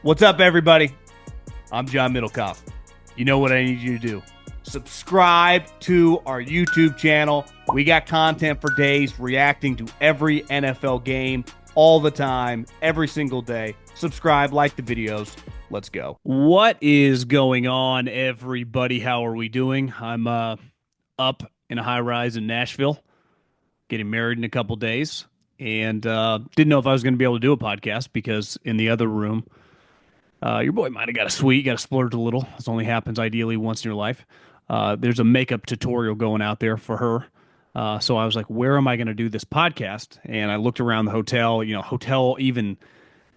What's up, everybody? I'm John Middlekauff. You know what I need you to do. Subscribe to our YouTube channel. We got content for days reacting to every NFL game all the time, every single day. Subscribe, like the videos. Let's go. What is going on, everybody? How are we doing? I'm up in a high rise in Nashville, getting married in a couple days, and didn't know if I was going to be able to do a podcast because in the other room, your boy might have got a suite, got to splurge a little. This only happens ideally once in your life. There's a makeup tutorial going out there for her. So I was like, where am I going to do this podcast? And I looked around the hotel,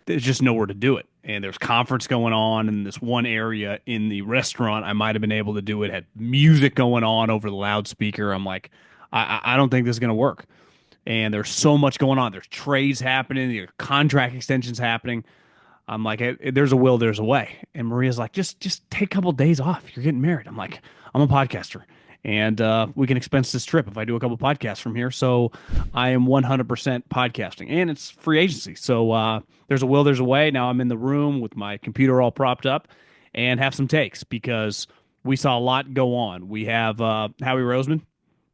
there's just nowhere to do it. And there's conference going on in this one area in the restaurant. I might have been able to do it. Had music going on over the loudspeaker. I'm like, I don't think this is going to work. And there's so much going on. There's trades happening. There's contract extensions happening. I'm like, there's a will, there's a way. And Maria's like, just take a couple of days off. You're getting married. I'm like, I'm a podcaster, and we can expense this trip if I do a couple podcasts from here. So I am 100% podcasting, and it's free agency. So there's a will, there's a way. Now I'm in the room with my computer all propped up and have some takes because we saw a lot go on. We have Howie Roseman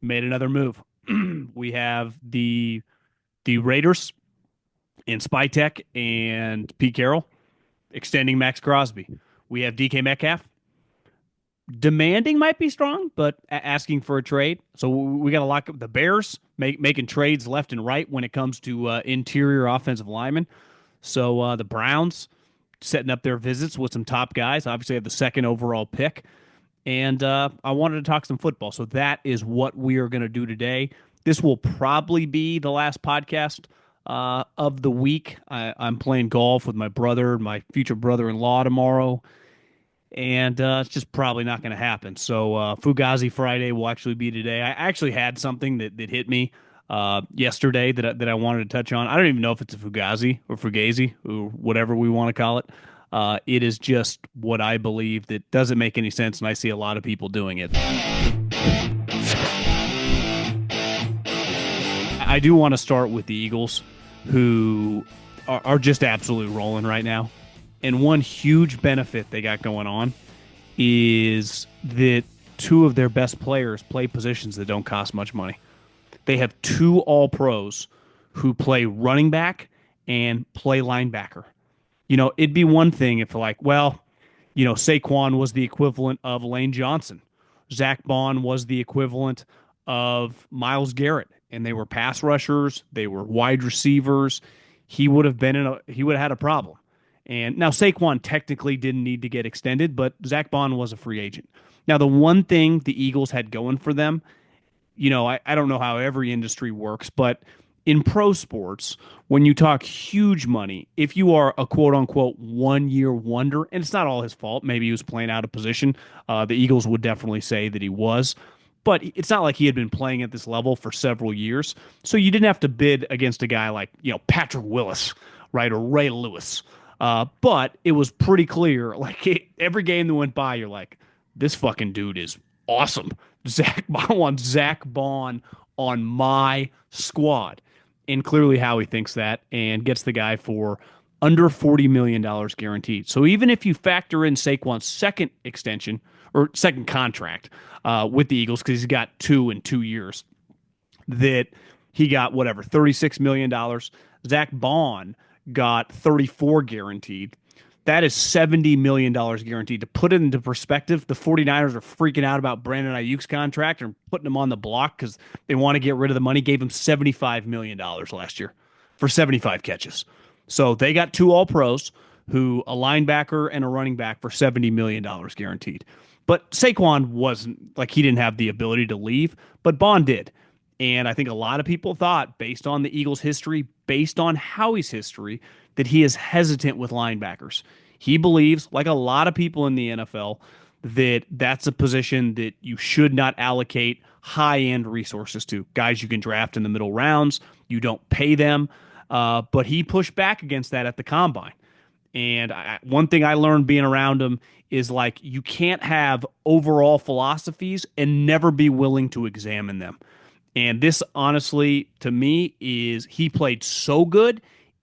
made another move. We have the Raiders in Spytech and Pete Carroll extending Maxx Crosby. We have DK Metcalf demanding might be strong, but asking for a trade. So we got to lock up the Bears making trades left and right when it comes to interior offensive linemen. So the Browns setting up their visits with some top guys. Obviously, have the second overall pick. And I wanted to talk some football. So that is what we are going to do today. This will probably be the last podcast of the week. I'm playing golf with my brother, my future brother-in-law tomorrow, and it's just probably not going to happen. So Fugazi Friday will actually be today. I actually had something that hit me yesterday that I wanted to touch on. I don't even know if it's a Fugazi or Fugazi or whatever we want to call it. It is just what I believe that doesn't make any sense, and I see a lot of people doing it. I do want to start with the Eagles, who are just absolutely rolling right now. And one huge benefit they got going on is that two of their best players play positions that don't cost much money. They have two All-Pros who play running back and play linebacker. You know, it'd be one thing if Saquon was the equivalent of Lane Johnson. Zack Baun was the equivalent of Myles Garrett. And they were pass rushers, they were wide receivers. He would have had a problem. And now Saquon technically didn't need to get extended, but Zack Baun was a free agent. Now the one thing the Eagles had going for them, I don't know how every industry works, but in pro sports, when you talk huge money, if you are a quote-unquote one-year wonder, and it's not all his fault, maybe he was playing out of position, the Eagles would definitely say that he was. But it's not like he had been playing at this level for several years. So you didn't have to bid against a guy like, Patrick Willis, right, or Ray Lewis. But it was pretty clear, every game that went by, you're like, this fucking dude is awesome. I want Zack Baun on my squad. And clearly Howie thinks that and gets the guy for under $40 million guaranteed. So even if you factor in Saquon's second extension or second contract with the Eagles, because he's got 2 in 2 years, that he got $36 million. Zack Baun got 34 guaranteed. That is $70 million guaranteed. To put it into perspective, the 49ers are freaking out about Brandon Ayuk's contract and putting him on the block because they want to get rid of the money. Gave him $75 million last year for 75 catches. So they got two All-Pros, a linebacker and a running back for $70 million guaranteed. But Saquon wasn't, he didn't have the ability to leave, but Baun did. And I think a lot of people thought, based on the Eagles' history, based on Howie's history, that he is hesitant with linebackers. He believes, like a lot of people in the NFL, that that's a position that you should not allocate high-end resources to. Guys you can draft in the middle rounds, you don't pay them. But he pushed back against that at the Combine. And one thing I learned being around him is you can't have overall philosophies and never be willing to examine them. And this, honestly, to me, is he played so good,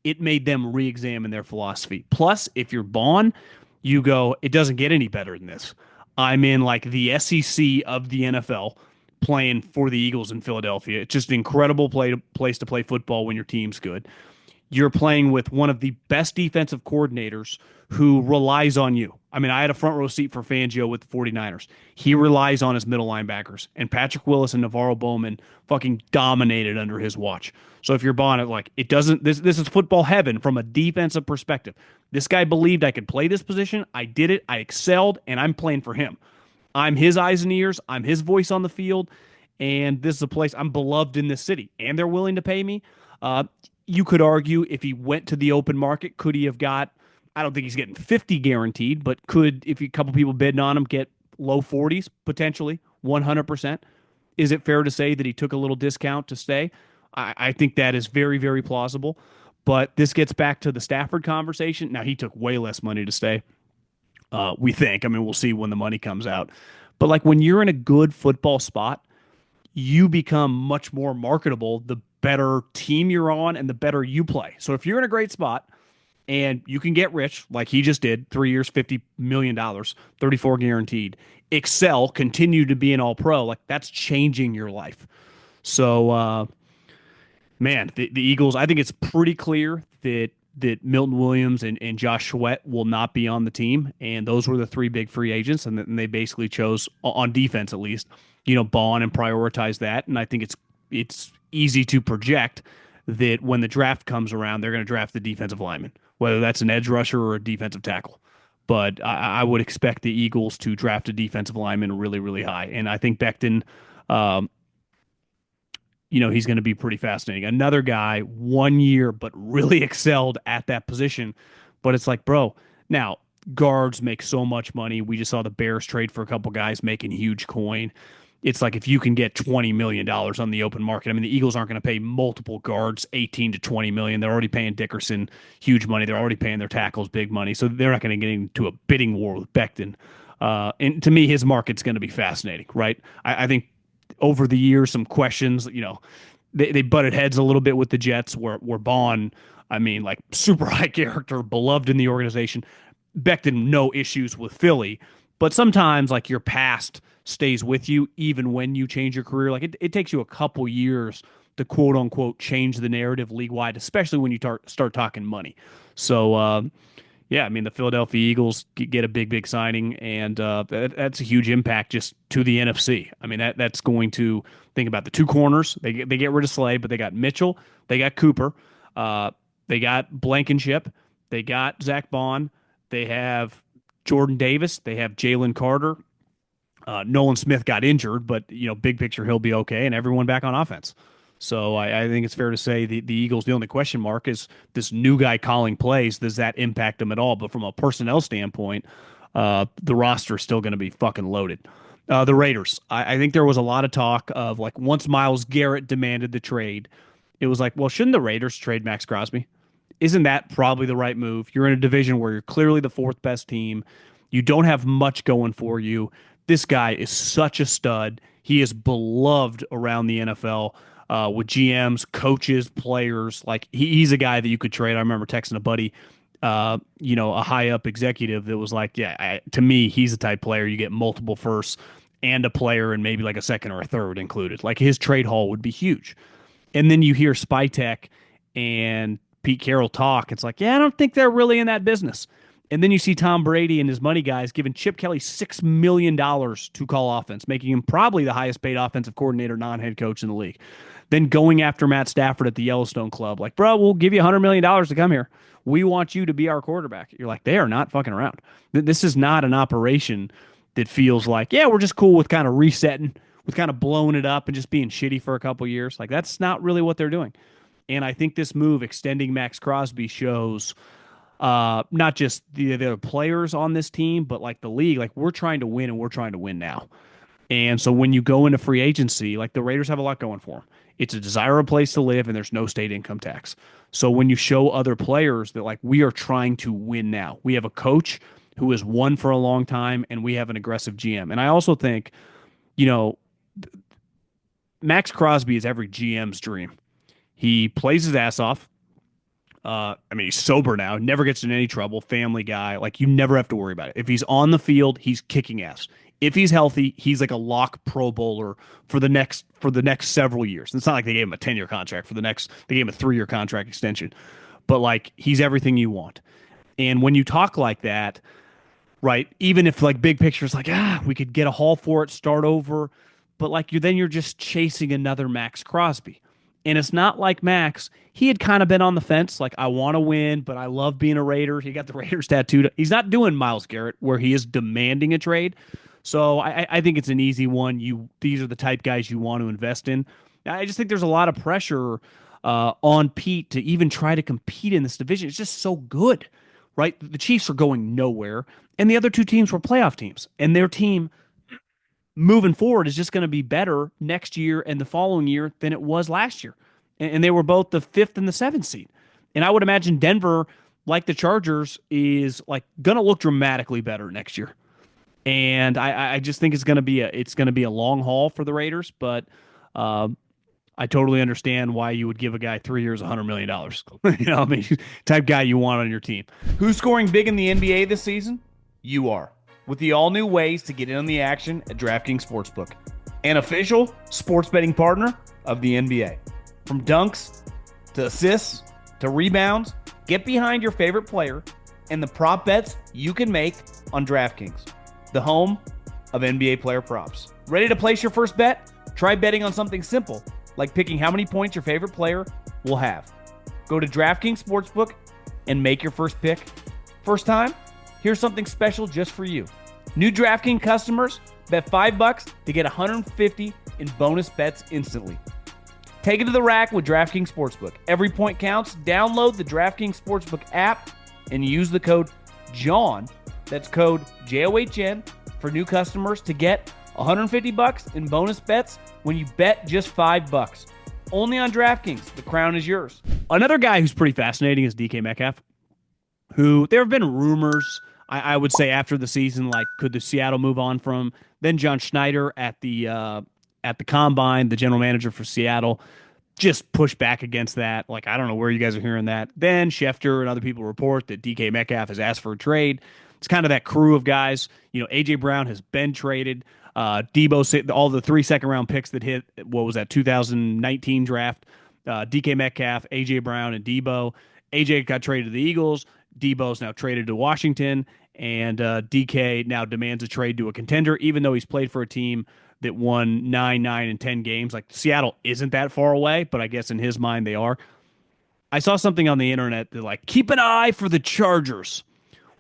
it made them re-examine their philosophy. Plus, if you're Baun, you go, it doesn't get any better than this. I'm in like the SEC of the NFL playing for the Eagles in Philadelphia. It's just an incredible place to play football when your team's good. You're playing with one of the best defensive coordinators who relies on you. I mean, I had a front row seat for Fangio with the 49ers. He relies on his middle linebackers, and Patrick Willis and Navarro Bowman fucking dominated under his watch. So if you're Bonnet, like it doesn't, this is football heaven from a defensive perspective. This guy believed I could play this position. I did it. I excelled, and I'm playing for him. I'm his eyes and ears. I'm his voice on the field, and this is a place I'm beloved in this city, and they're willing to pay me. Uh, you could argue if he went to the open market, could he have got? I don't think he's getting 50 guaranteed, but could if a couple people bidding on him get low 40s potentially 100%? Is it fair to say that he took a little discount to stay? I think that is very, very plausible. But this gets back to the Stafford conversation. Now, he took way less money to stay, we think. I mean, we'll see when the money comes out. But like when you're in a good football spot, you become much more marketable the better team you're on and the better you play. So if you're in a great spot and you can get rich like he just did, 3 years, $50 million, 34 guaranteed, excel, continue to be an all pro, like that's changing your life. So man, the Eagles, I think it's pretty clear that Milton Williams and Josh Sweat will not be on the team, and those were the three big free agents, and they basically chose on defense at least, Baun and prioritize that. And I think it's easy to project that when the draft comes around, they're going to draft the defensive lineman, whether that's an edge rusher or a defensive tackle. But I would expect the Eagles to draft a defensive lineman really, really high, and I think Becton. He's going to be pretty fascinating. Another guy, 1 year, but really excelled at that position. But it's like, bro, now guards make so much money. We just saw the Bears trade for a couple guys making huge coin. It's like if you can get $20 million on the open market. I mean, the Eagles aren't going to pay multiple guards 18 to 20 million. They're already paying Dickerson huge money. They're already paying their tackles big money. So they're not going to get into a bidding war with Becton. And to me, his market's going to be fascinating, right? I think over the years, some questions, they butted heads a little bit with the Jets where Baun, I mean, like super high character, beloved in the organization. Becton, no issues with Philly, but sometimes like your past stays with you even when you change your career. Like it takes you a couple years to quote unquote change the narrative league wide, especially when you start talking money. So, yeah, I mean, the Philadelphia Eagles get a big, big signing, and that's a huge impact just to the NFC. I mean, that's going to think about the two corners. They get rid of Slay, but they got Mitchell, they got Cooper, they got Blankenship, they got Zack Baun, they have Jordan Davis, they have Jalen Carter. Nolan Smith got injured, but big picture, he'll be okay, and everyone back on offense. So I think it's fair to say the Eagles, the only question mark is this new guy calling plays. Does that impact them at all? But from a personnel standpoint, the roster is still going to be fucking loaded. The Raiders, I think there was a lot of talk of like once Myles Garrett demanded the trade, it was like, well, shouldn't the Raiders trade Maxx Crosby? Isn't that probably the right move? You're in a division where you're clearly the fourth best team. You don't have much going for you. This guy is such a stud. He is beloved around the NFL. With GMs, coaches, players. Like he's a guy that you could trade. I remember texting a buddy, a high up executive that was like, yeah, to me, he's the type player you get multiple firsts and a player and maybe like a second or a third included. Like his trade haul would be huge. And then you hear Spytek and Pete Carroll talk. It's like, yeah, I don't think they're really in that business. And then you see Tom Brady and his money guys giving Chip Kelly $6 million to call offense, making him probably the highest paid offensive coordinator, non-head coach in the league. Then going after Matt Stafford at the Yellowstone Club, like, bro, we'll give you $100 million to come here. We want you to be our quarterback. You're like, they are not fucking around. This is not an operation that feels like, yeah, we're just cool with kind of resetting, with kind of blowing it up and just being shitty for a couple years. Like, that's not really what they're doing. And I think this move, extending Maxx Crosby, shows not just the other players on this team, but like the league, like we're trying to win and we're trying to win now. And so when you go into free agency, like the Raiders have a lot going for them. It's a desirable place to live and there's no state income tax. So when you show other players that like we are trying to win now, we have a coach who has won for a long time and we have an aggressive GM. And I also think, Maxx Crosby is every GM's dream. He plays his ass off. I mean, he's sober now, never gets in any trouble, family guy. Like, you never have to worry about it. If he's on the field, he's kicking ass. If he's healthy, he's like a lock Pro Bowler for the next several years. It's not like they gave him a 10-year contract they gave him a 3-year contract extension. But like, he's everything you want. And when you talk like that, right? Even if like big picture is like, we could get a haul for it, start over, but like you're just chasing another Maxx Crosby. And it's not like Max. He had kind of been on the fence, like I want to win, but I love being a Raider. He got the Raiders tattooed. He's not doing Myles Garrett where he is demanding a trade. So I think it's an easy one. These are the type guys you want to invest in. I just think there's a lot of pressure on Pete to even try to compete in this division. It's just so good, right? The Chiefs are going nowhere, and the other two teams were playoff teams, and their team moving forward is just going to be better next year and the following year than it was last year. And they were both the 5th and the 7th seed. And I would imagine Denver, like the Chargers, is like going to look dramatically better next year. And I just think it's going to be a long haul for the Raiders, but uh, I totally understand why you would give a guy 3 years, $100 million. I mean, type guy you want on your team. Who's scoring big in the NBA this season? You are. With the all new ways to get in on the action at DraftKings Sportsbook, an official sports betting partner of the NBA. From dunks to assists to rebounds, get behind your favorite player and the prop bets you can make on DraftKings, the home of NBA player props. Ready to place your first bet? Try betting on something simple, like picking how many points your favorite player will have. Go to DraftKings Sportsbook and make your first pick. First time? Here's something special just for you. New DraftKings customers bet $5 to get $150 in bonus bets instantly. Take it to the rack with DraftKings Sportsbook. Every point counts. Download the DraftKings Sportsbook app and use the code JOHN, that's code JOHN, for new customers to get $150 in bonus bets when you bet just $5. Only on DraftKings. The crown is yours. Another guy who's pretty fascinating is DK Metcalf, who there have been rumors, I would say, after the season, like, could the Seattle move on from? Then John Schneider at the combine, the general manager for Seattle, just pushed back against that. Like, I don't know where you guys are hearing that. Then Schefter and other people report that DK Metcalf has asked for a trade. It's kind of that crew of guys. AJ Brown has been traded. Debo, all the 3 second-round picks that hit, what was that, 2019 draft, DK Metcalf, AJ Brown, and Debo. AJ got traded to the Eagles. Debo's now traded to Washington, and DK now demands a trade to a contender, even though he's played for a team that won 9, 9, and 10 games. Like, Seattle isn't that far away, but I guess in his mind they are. I saw something on the internet that, like, keep an eye for the Chargers.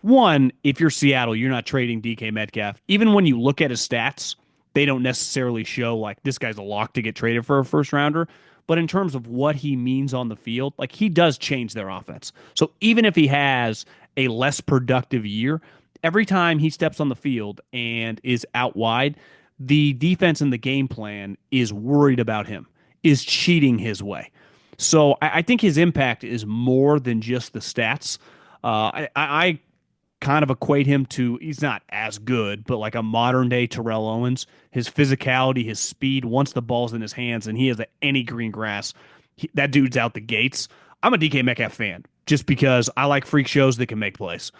One, if you're Seattle, you're not trading DK Metcalf. Even when you look at his stats, they don't necessarily show, like, this guy's a lock to get traded for a first rounder. But in terms of what he means on the field, like, he does change their offense. So even if he has a less productive year, every time he steps on the field and is out wide, the defense and the game plan is worried about him, is cheating his way. So I think his impact is more than just the stats. I kind of equate him to, he's not as good, but like a modern day Terrell Owens. His physicality, his speed, once the ball's in his hands and he has any green grass, that dude's out the gates. I'm a DK Metcalf fan just because I like freak shows that can make plays.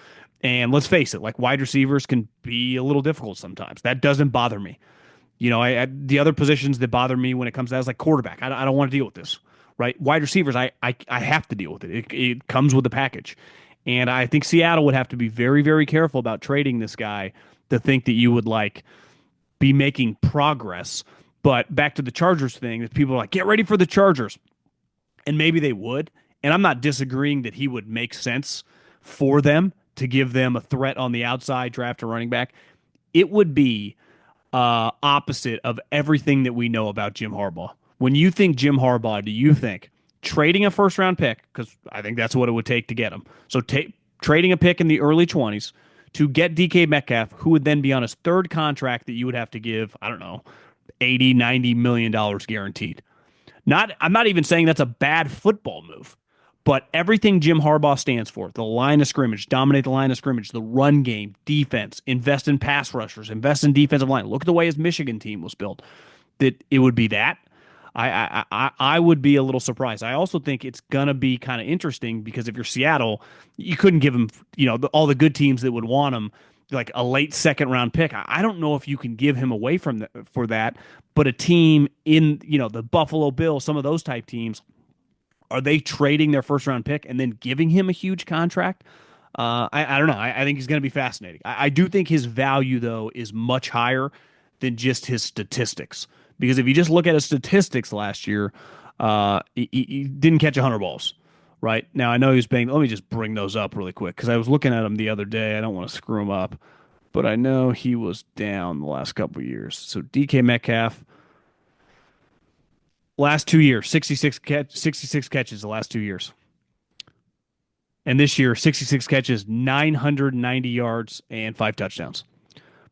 And let's face it, like, wide receivers can be a little difficult sometimes. That doesn't bother me. The other positions that bother me when it comes to that is like quarterback. I don't want to deal with this, right? Wide receivers, I have to deal with it. It comes with the package. And I think Seattle would have to be very, very careful about trading this guy to think that you would, like, be making progress. But back to the Chargers thing, that people are like, get ready for the Chargers. And maybe they would. And I'm not disagreeing that he would make sense for them to give them a threat on the outside, draft a running back. It would be opposite of everything that we know about Jim Harbaugh. When you think Jim Harbaugh, do you think trading a first-round pick, because I think that's what it would take to get him. So trading a pick in the early 20s to get DK Metcalf, who would then be on his third contract that you would have to give, I don't know, $80, $90 million guaranteed. I'm not even saying that's a bad football move, but everything Jim Harbaugh stands for, the line of scrimmage, dominate the line of scrimmage, the run game, defense, invest in pass rushers, invest in defensive line. Look at the way his Michigan team was built. That it would be that. I would be a little surprised. I also think it's gonna be kind of interesting because if you're Seattle, you couldn't give him, all the good teams that would want him like a late second round pick. I don't know if you can give him away for that, but a team in, the Buffalo Bills, some of those type teams, are they trading their first round pick and then giving him a huge contract? I don't know. I think he's going to be fascinating. I do think his value, though, is much higher than just his statistics. Because if you just look at his statistics last year, he didn't catch 100 balls. Right now, I know he was banged. Let me just bring those up really quick because I was looking at him the other day. I don't want to screw him up, but I know he was down the last couple of years. So DK Metcalf, last 2 years, 66 catches the last 2 years. And this year, 66 catches, 990 yards, and 5 touchdowns.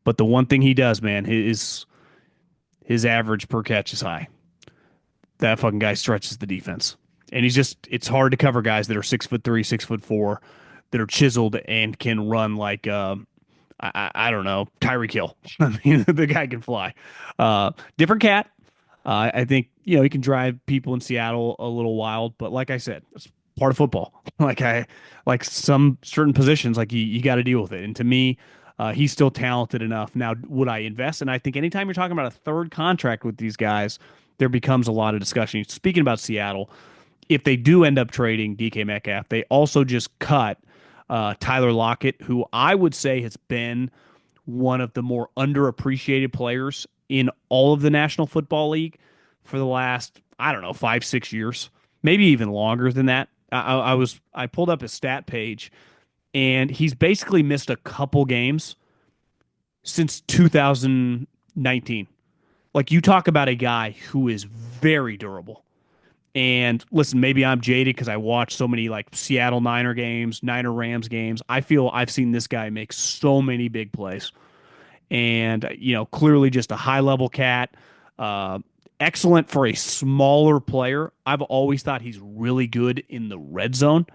But the one thing he does, man, his average per catch is high. That fucking guy stretches the defense. And it's hard to cover guys that are 6'3", 6'4", that are chiseled and can run like, I don't know, Tyreek Hill. I mean, the guy can fly. Different cat. I think, he can drive people in Seattle a little wild, but like I said, it's part of football. Like some certain positions, like you got to deal with it. And to me, he's still talented enough. Now, would I invest? And I think anytime you're talking about a third contract with these guys, there becomes a lot of discussion. Speaking about Seattle, if they do end up trading DK Metcalf, they also just cut Tyler Lockett, who I would say has been one of the more underappreciated players in all of the National Football League for the last, I don't know, 5, 6 years, maybe even longer than that. I pulled up his stat page, and he's basically missed a couple games since 2019. Like, you talk about a guy who is very durable. And listen, maybe I'm jaded because I watch so many like Seattle Niner games, Niner Rams games. I feel I've seen this guy make so many big plays, and clearly just a high level cat. Uh, Excellent for a smaller player. I've always thought he's really good in the red zone,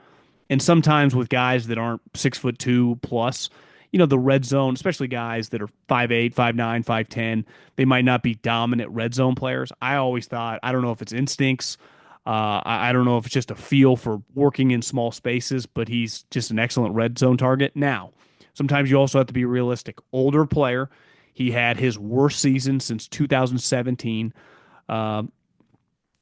and sometimes with guys that aren't 6'2" plus, the red zone, especially guys that are 5'8", 5'9", 5'10", they might not be dominant red zone players. I always thought, I don't know if it's instincts. I don't know if it's just a feel for working in small spaces, but he's just an excellent red zone target. Now, sometimes you also have to be realistic. Older player. He had his worst season since 2017.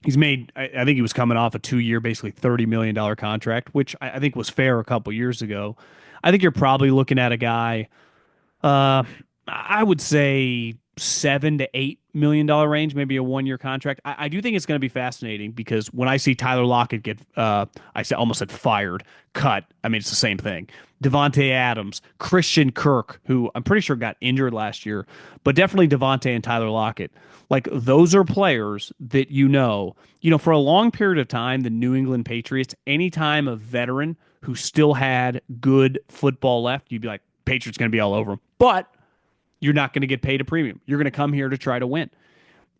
He's made, I think he was coming off a 2 year, basically $30 million contract, which I think was fair a couple years ago. I think you're probably looking at a guy, uh, I would say $7 to $8 million range, maybe a 1 year contract. I do think it's going to be fascinating because when I see Tyler Lockett get, almost said fired, cut. I mean, it's the same thing. Davante Adams, Christian Kirk, who I'm pretty sure got injured last year, but definitely Davante and Tyler Lockett. Like, those are players that for a long period of time, the New England Patriots, anytime a veteran who still had good football left, you'd be like, Patriots going to be all over him. But you're not going to get paid a premium. You're going to come here to try to win.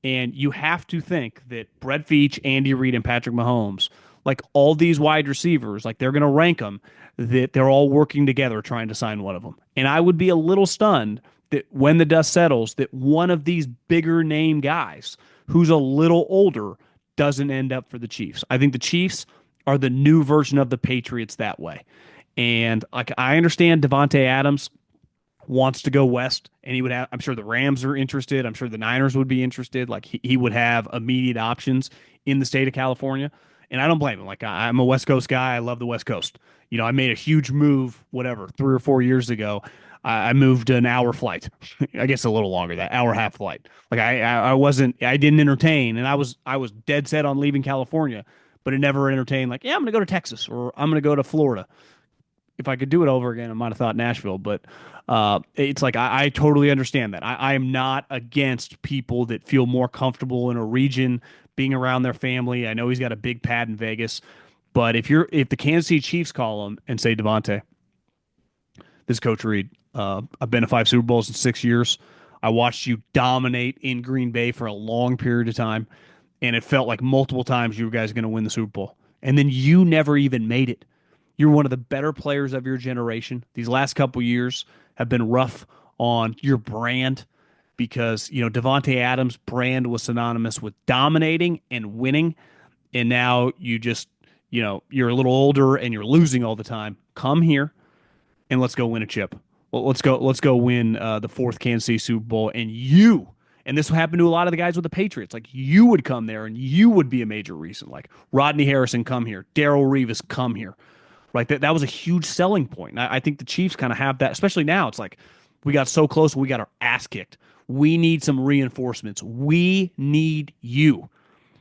And you have to think that Brett Veach, Andy Reid, and Patrick Mahomes, like all these wide receivers, like they're going to rank them, that they're all working together trying to sign one of them. And I would be a little stunned that when the dust settles, that one of these bigger name guys who's a little older doesn't end up for the Chiefs. I think the Chiefs are the new version of the Patriots that way. And like, I understand Davante Adams wants to go west, and he would have, I'm sure the Rams are interested. I'm sure the Niners would be interested. Like, he would have immediate options in the state of California. And I don't blame him. Like, I'm a West Coast guy. I love the West Coast. I made a huge move, whatever, 3 or 4 years ago. I moved an hour flight. I guess a little longer, that hour half flight. Like, I didn't entertain, and I was dead set on leaving California, but it never entertained like, yeah, I'm going to go to Texas or I'm going to go to Florida. If I could do it over again, I might have thought Nashville, but it's like I totally understand that. I am not against people that feel more comfortable in a region being around their family. I know he's got a big pad in Vegas, but if the Kansas City Chiefs call him and say, Davante, this is Coach Reid, I've been to 5 Super Bowls in 6 years. I watched you dominate in Green Bay for a long period of time, and it felt like multiple times you guys are going to win the Super Bowl, and then you never even made it. You're one of the better players of your generation. These last couple years have been rough on your brand. because, Davante Adams' brand was synonymous with dominating and winning. And now you're a little older and you're losing all the time. Come here and let's go win a chip. Well, let's go win the fourth Kansas City Super Bowl. And this will happen to a lot of the guys with the Patriots. Like, you would come there and you would be a major reason. Like, Rodney Harrison, come here. Darrell Revis, come here. Right? That was a huge selling point. And I think the Chiefs kind of have that, especially now. It's like, we got so close, we got our ass kicked. We need some reinforcements. We need you.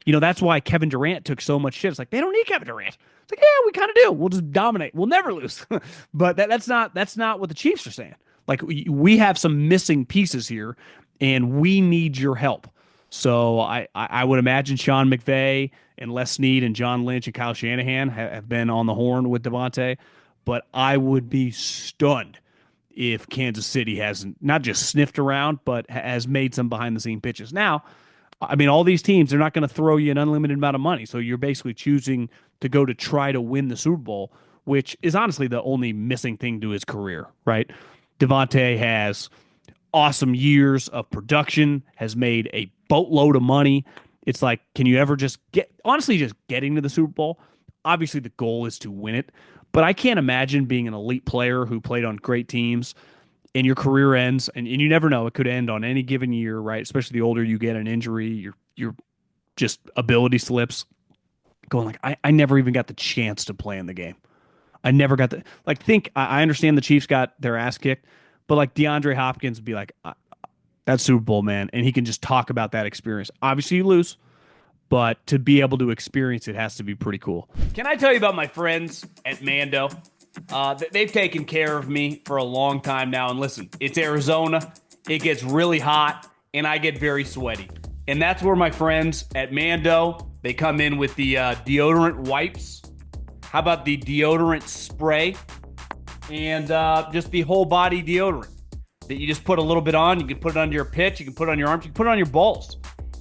That's why Kevin Durant took so much shit. It's like, they don't need Kevin Durant. It's like, yeah, we kind of do. We'll just dominate. We'll never lose. But that's not what the Chiefs are saying. Like, we have some missing pieces here, and we need your help. So I would imagine Sean McVay and Les Snead and John Lynch and Kyle Shanahan have been on the horn with Davante. But I would be stunned if Kansas City hasn't not just sniffed around, but has made some behind-the-scene pitches. Now, I mean, all these teams, they're not going to throw you an unlimited amount of money. So you're basically choosing to go to try to win the Super Bowl, which is honestly the only missing thing to his career, right? Davante has awesome years of production, has made a boatload of money. It's like, can you ever just getting to the Super Bowl? Obviously, the goal is to win it. But I can't imagine being an elite player who played on great teams and your career ends, and you never know, it could end on any given year, right? Especially the older you get, an injury, your just ability slips. Going like, I never even got the chance to play in the game. I never got the I understand the Chiefs got their ass kicked, but like DeAndre Hopkins would be like, that's Super Bowl, man, and he can just talk about that experience. Obviously, you lose, but to be able to experience it has to be pretty cool. Can I tell you about my friends at Mando? They've taken care of me for a long time now. And listen, it's Arizona. It gets really hot, and I get very sweaty. And that's where my friends at Mando, they come in with the deodorant wipes. How about the deodorant spray? And just the whole body deodorant that you just put a little bit on. You can put it under your pits. You can put it on your arms. You can put it on your balls.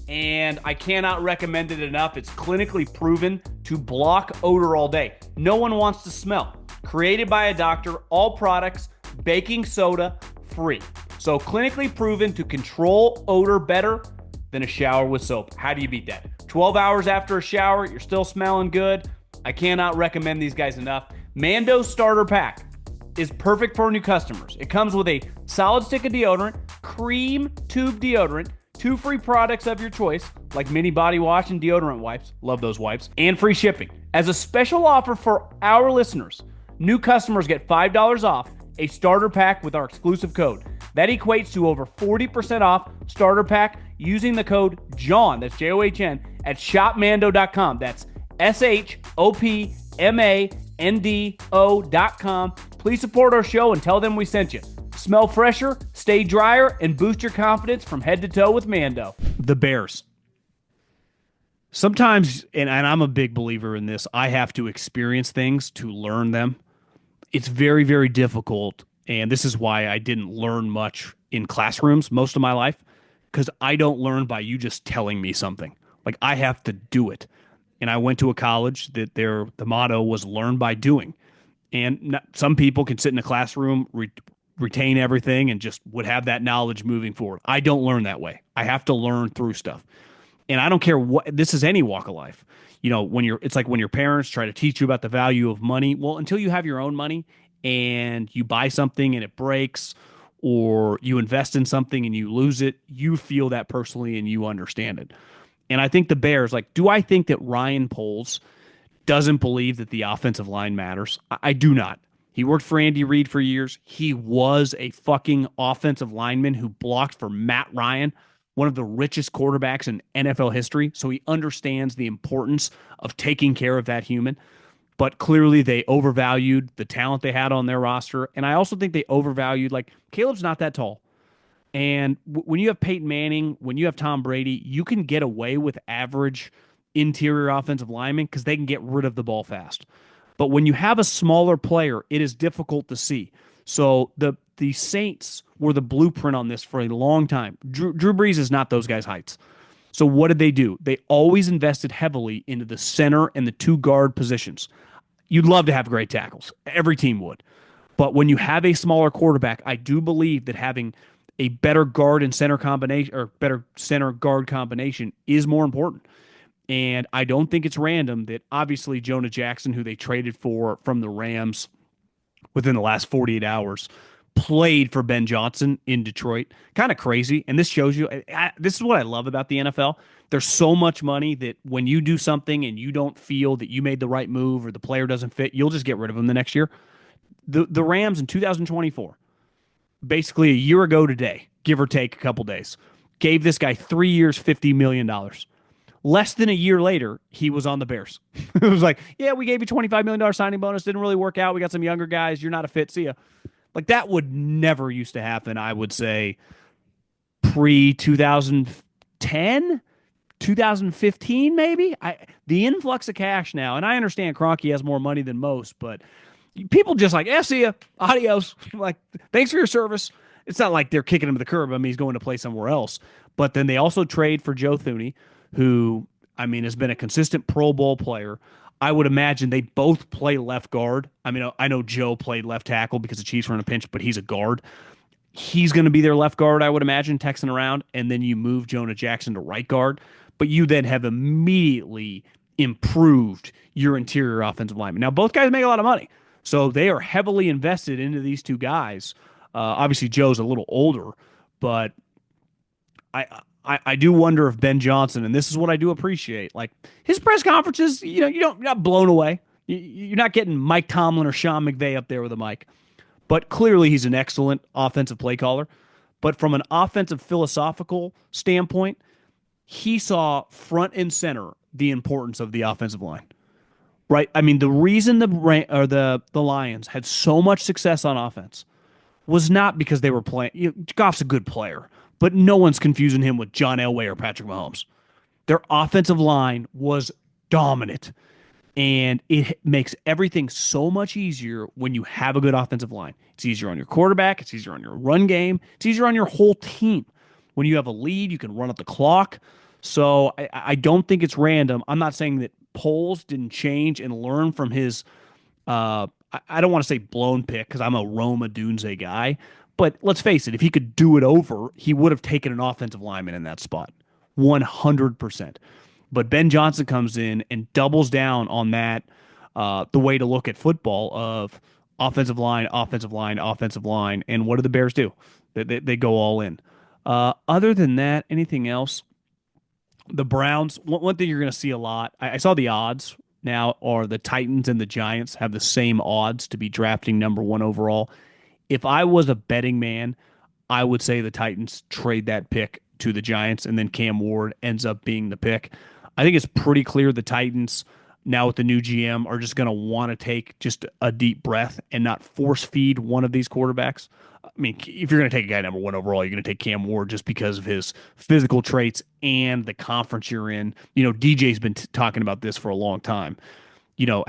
And I cannot recommend it enough. It's clinically proven to block odor all day. No one wants to smell. Created by a doctor, all products, baking soda free. So clinically proven to control odor better than a shower with soap. How do you beat that? 12 hours after a shower, you're still smelling good. I cannot recommend these guys enough. Mando's starter pack is perfect for new customers. It comes with a solid stick of deodorant, cream tube deodorant, 2 free products of your choice, like mini body wash and deodorant wipes. Love those wipes. And free shipping. As a special offer for our listeners, new customers get $5 off a starter pack with our exclusive code. That equates to over 40% off starter pack using the code JOHN, that's JOHN, at shopmando.com. That's SHOPMANDO.com. Please support our show and tell them we sent you. Smell fresher, stay drier, and boost your confidence from head to toe with Mando. The Bears. Sometimes, and I'm a big believer in this, I have to experience things to learn them. It's very, very difficult, and this is why I didn't learn much in classrooms most of my life, because I don't learn by you just telling me something. Like, I have to do it. And I went to a college that the motto was learn by doing. And some people can sit in a classroom, retain everything, and just would have that knowledge moving forward. I don't learn that way. I have to learn through stuff. And I don't care what, this is any walk of life. It's like when your parents try to teach you about the value of money. Well, until you have your own money and you buy something and it breaks, or you invest in something and you lose it, you feel that personally and you understand it. And I think the Bears, do I think that Ryan Poles doesn't believe that the offensive line matters? I do not. He worked for Andy Reid for years. He was a fucking offensive lineman who blocked for Matt Ryan, one of the richest quarterbacks in NFL history. So he understands the importance of taking care of that human. But clearly they overvalued the talent they had on their roster. And I also think they overvalued, Caleb's not that tall. And when you have Peyton Manning, when you have Tom Brady, you can get away with average interior offensive linemen because they can get rid of the ball fast. But when you have a smaller player, it is difficult to see. So the Saints were the blueprint on this for a long time. Drew Brees is not those guys' heights. So what did they do? They always invested heavily into the center and the 2 guard positions. You'd love to have great tackles. Every team would. But when you have a smaller quarterback, I do believe that having a better guard and center combination or better center guard combination is more important. And I don't think it's random that obviously Jonah Jackson, who they traded for from the Rams within the last 48 hours, played for Ben Johnson in Detroit. Kind of crazy. And this shows you this is what I love about the NFL. There's so much money that when you do something and you don't feel that you made the right move or the player doesn't fit, you'll just get rid of him the next year. The Rams in 2024, basically a year ago today, give or take a couple days, gave this guy 3 years, $50 million. Less than a year later, he was on the Bears. It was like, yeah, we gave you $25 million signing bonus. Didn't really work out. We got some younger guys. You're not a fit. See ya. Like that would never used to happen, I would say, pre 2010, 2015, maybe. The influx of cash now, and I understand Kroenke has more money than most, but people just like, yeah, see ya, adios. Like, thanks for your service. It's not like they're kicking him to the curb. I mean, he's going to play somewhere else. But then they also trade for Joe Thuney, who, I mean, has been a consistent Pro Bowl player. I would imagine they both play left guard. I mean, I know Joe played left tackle because the Chiefs were in a pinch, but he's a guard. He's going to be their left guard, I would imagine, texting around, and then you move Jonah Jackson to right guard. But you then have immediately improved your interior offensive lineman. Now, both guys make a lot of money, so they are heavily invested into these two guys. Obviously, Joe's a little older, but I do wonder if Ben Johnson, and this is what I do appreciate, like his press conferences, you're not blown away. You're not getting Mike Tomlin or Sean McVay up there with a mic, but clearly he's an excellent offensive play caller. But from an offensive philosophical standpoint, he saw front and center the importance of the offensive line. Right? I mean, the reason the Lions had so much success on offense was not because they were playing. Goff's a good player, but no one's confusing him with John Elway or Patrick Mahomes. Their offensive line was dominant, and it makes everything so much easier when you have a good offensive line. It's easier on your quarterback. It's easier on your run game. It's easier on your whole team. When you have a lead, you can run up the clock. So I don't think it's random. I'm not saying that Poles didn't change and learn from his I don't want to say blown pick because I'm a Roma Dunze guy, but let's face it, if he could do it over, he would have taken an offensive lineman in that spot, 100%. But Ben Johnson comes in and doubles down on that, the way to look at football of offensive line, offensive line, offensive line. And what do the Bears do? They go all in. Other than that, anything else? The Browns, one thing you're going to see a lot, I saw the odds now are the Titans and the Giants have the same odds to be drafting number one overall. If I was a betting man, I would say the Titans trade that pick to the Giants and then Cam Ward ends up being the pick. I think it's pretty clear the Titans, now with the new GM, are just going to want to take just a deep breath and not force feed one of these quarterbacks. I mean, if you're going to take a guy number one overall, you're going to take Cam Ward just because of his physical traits and the conference you're in. DJ's been talking about this for a long time.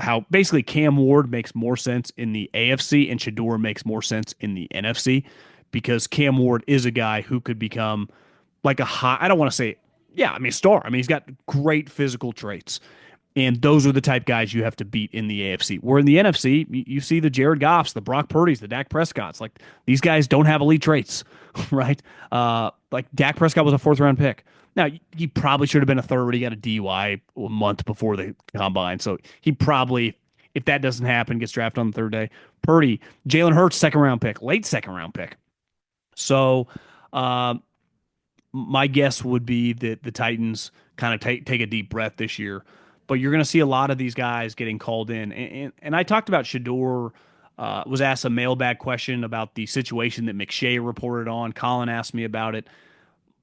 How basically Cam Ward makes more sense in the AFC and Shedeur makes more sense in the NFC because Cam Ward is a guy who could become like I don't want to say, star. I mean, he's got great physical traits. And those are the type guys you have to beat in the AFC. Where in the NFC, you see the Jared Goffs, the Brock Purdy's, the Dak Prescotts. Like, these guys don't have elite traits, right? Like, Dak Prescott was a fourth-round pick. Now, he probably should have been a third. He got a DUI a month before the combine. So he probably, if that doesn't happen, gets drafted on the third day. Purdy, Jalen Hurts, second-round pick, late second-round pick. So my guess would be that the Titans kind of take a deep breath this year. But you're going to see a lot of these guys getting called in. And I talked about Shedeur, was asked a mailbag question about the situation that McShay reported on. Colin asked me about it.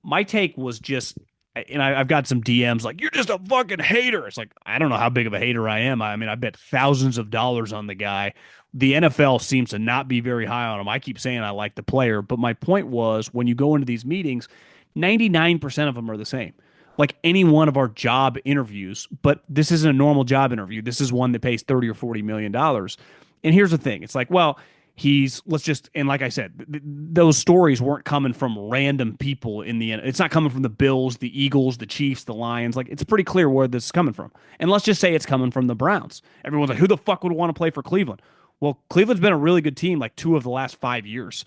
My take was just, and I've got some DMs like, you're just a fucking hater. It's like, I don't know how big of a hater I am. I mean, I bet thousands of dollars on the guy. The NFL seems to not be very high on him. I keep saying I like the player. But my point was, when you go into these meetings, 99% of them are the same. Like any one of our job interviews, but this isn't a normal job interview. This is one that pays $30 or $40 million. And here's the thing. It's like, well, and like I said, those stories weren't coming from random people it's not coming from the Bills, the Eagles, the Chiefs, the Lions. Like, it's pretty clear where this is coming from. And let's just say it's coming from the Browns. Everyone's like, who the fuck would want to play for Cleveland? Well, Cleveland's been a really good team like 2 of the last 5 years.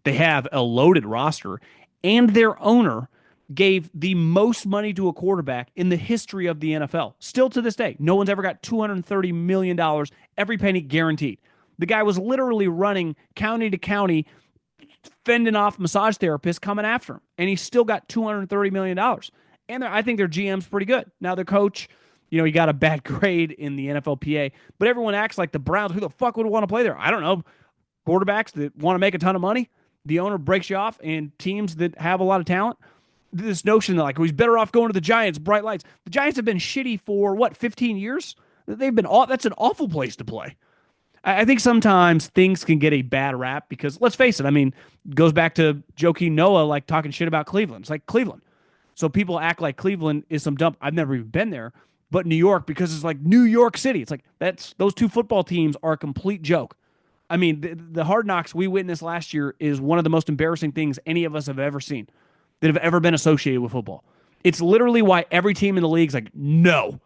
They have a loaded roster, and their owner gave the most money to a quarterback in the history of the NFL. Still to this day, no one's ever got $230 million, every penny guaranteed. The guy was literally running county to county, fending off massage therapists coming after him, and he still got $230 million. And I think their GM's pretty good. Now, their coach, he got a bad grade in the NFLPA, but everyone acts like the Browns. Who the fuck would want to play there? I don't know. Quarterbacks that want to make a ton of money. The owner breaks you off, and teams that have a lot of talent. This notion that he's better off going to the Giants, bright lights. The Giants have been shitty for 15 years? They've been that's an awful place to play. I think sometimes things can get a bad rap because, let's face it, it goes back to Joakim Noah talking shit about Cleveland. It's like Cleveland. So people act like Cleveland is some dump. I've never even been there. But New York, because it's like New York City. It's like those two football teams are a complete joke. The Hard Knocks we witnessed last year is one of the most embarrassing things any of us have ever seen that have ever been associated with football. It's literally why every team in the league is like, no.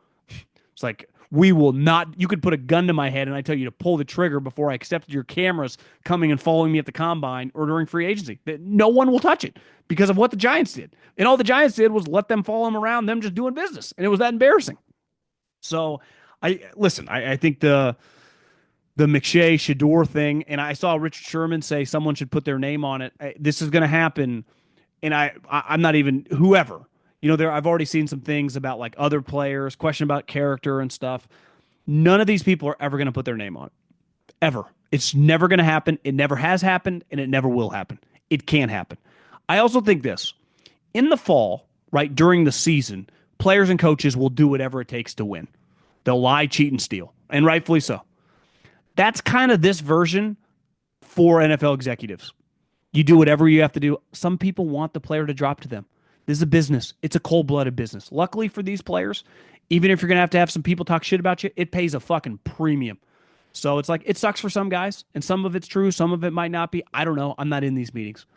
It's like, we will not. You could put a gun to my head and I tell you to pull the trigger before I accepted your cameras coming and following me at the combine or during free agency. No one will touch it because of what the Giants did. And all the Giants did was let them follow them around, them just doing business. And it was that embarrassing. So, I think the McShay Shedeur thing, and I saw Richard Sherman say someone should put their name on it. This is going to happen, and I'm not even whoever. I've already seen some things about other players, question about character and stuff. None of these people are ever going to put their name on it, ever. It's never going to happen. It never has happened, and it never will happen. It can't happen. I also think this in the fall, right during the season, players and coaches will do whatever it takes to win. They'll lie, cheat, and steal, and rightfully so. That's kind of this version for NFL executives. You do whatever you have to do. Some people want the player to drop to them. This is a business. It's a cold-blooded business. Luckily for these players, even if you're going to have some people talk shit about you, it pays a fucking premium. So it's it sucks for some guys, and some of it's true, some of it might not be. I don't know. I'm not in these meetings.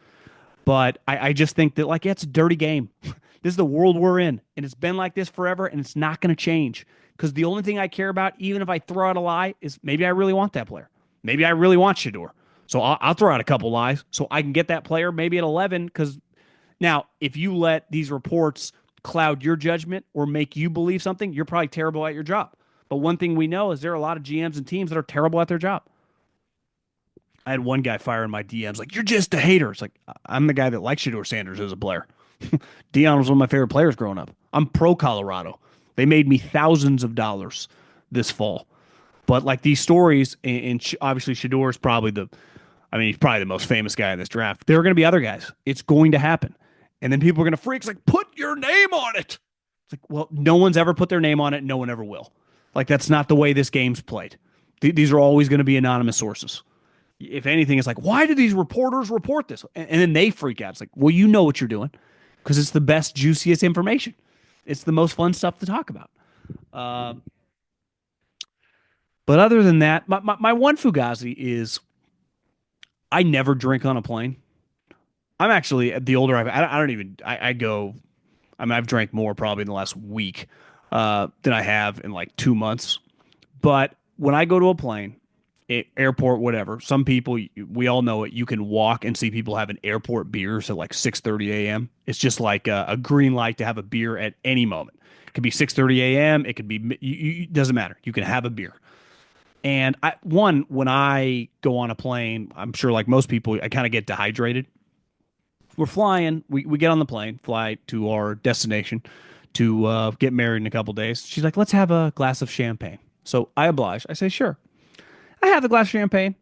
But I just think that, it's a dirty game. This is the world we're in, and it's been like this forever, and it's not going to change. Because the only thing I care about, even if I throw out a lie, is maybe I really want that player. Maybe I really want Shedeur. So I'll throw out a couple lies so I can get that player maybe at 11. Because now, if you let these reports cloud your judgment or make you believe something, you're probably terrible at your job. But one thing we know is there are a lot of GMs and teams that are terrible at their job. I had one guy fire in my DMs you're just a hater. It's I'm the guy that likes Shedeur Sanders as a player. Deion was one of my favorite players growing up. I'm pro Colorado. They made me thousands of dollars this fall. But these stories, and obviously Shedeur is probably he's probably the most famous guy in this draft. There are going to be other guys. It's going to happen. And then people are going to freak. It's put your name on it. It's well, no one's ever put their name on it. No one ever will. That's not the way this game's played. These are always going to be anonymous sources. If anything, it's why do these reporters report this? And then they freak out. It's well, you know what you're doing because it's the best, juiciest information. It's the most fun stuff to talk about. But other than that, my one Fugazi is I never drink on a plane. I'm actually, the older I've drank more probably in the last week than I have in 2 months. But when I go to a plane, airport, whatever, some people, we all know it, you can walk and see people having airport beers at 6:30 a.m. It's just a green light to have a beer at any moment. It could be 6:30 a.m. It could be, it doesn't matter. You can have a beer. And when I go on a plane, I'm sure most people, I kind of get dehydrated. We're flying. We get on the plane, fly to our destination to get married in a couple days. She's like, let's have a glass of champagne. So I oblige. I say, sure. I have a glass of champagne.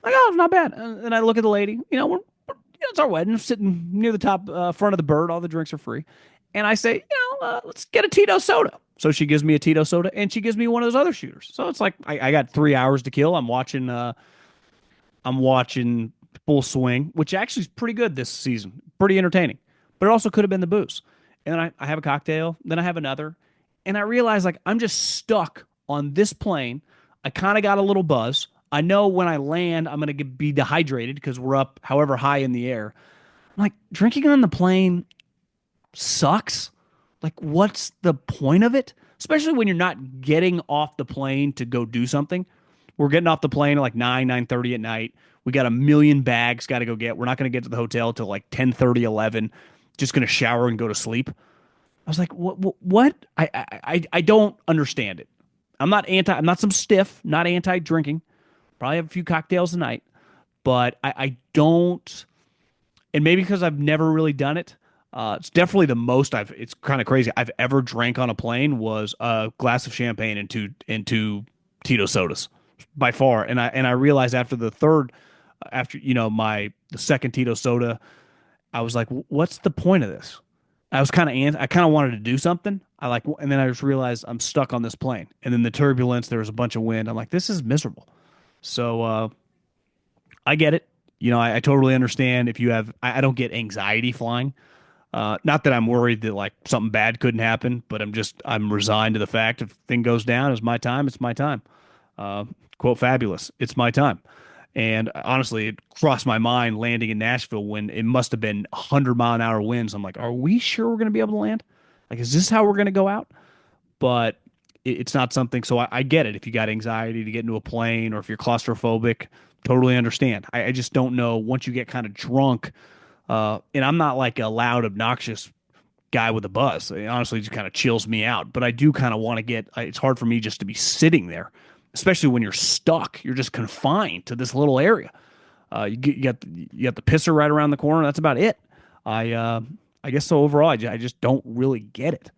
Oh, not bad. And I look at the lady. It's our wedding. I'm sitting near the top front of the bird. All the drinks are free. And I say, let's get a Tito soda. So she gives me a Tito soda, and she gives me one of those other shooters. So it's I got 3 hours to kill. I'm watching Full Swing, which actually is pretty good this season. Pretty entertaining. But it also could have been the booze. And then I have a cocktail. Then I have another. And I realize I'm just stuck on this plane. I kind of got a little buzz. I know when I land, I'm going to be dehydrated because we're up however high in the air. I'm drinking on the plane sucks. What's the point of it? Especially when you're not getting off the plane to go do something. We're getting off the plane at 9:30 at night. We got a million bags got to go get. We're not going to get to the hotel till like 10:30, 11. Just going to shower and go to sleep. I was like, what? I don't understand it. I'm not some stiff, not anti drinking. Probably have a few cocktails a night, but I don't, and maybe because I've never really done it. It's definitely the most it's kind of crazy. I've ever drank on a plane was a glass of champagne and two Tito sodas by far. And I realized after the third, after, the second Tito soda, I was like, what's the point of this? I kind of wanted to do something. And then I just realized I'm stuck on this plane. And then the turbulence, there was a bunch of wind. I'm like, this is miserable. So, I get it. I totally understand if you have, I don't get anxiety flying. Not that I'm worried that like something bad couldn't happen, but I'm resigned to the fact if thing goes down, it's my time. It's my time. Uh, Quote Fabulous. It's my time. And honestly, it crossed my mind landing in Nashville when it must have been 100-mile-an-hour winds. I'm like, are we sure we're going to be able to land? Like, is this how we're going to go out? But it's not something. So I get it. If you got anxiety to get into a plane or if you're claustrophobic, totally understand. I just don't know once you get kind of drunk. And I'm not like a loud, obnoxious guy with a buzz. It honestly just kind of chills me out. But I do kind of want to it's hard for me just to be sitting there, especially when you're stuck. You're just confined to this little area. You got the pisser right around the corner. That's about it. I guess so overall, I just don't really get it.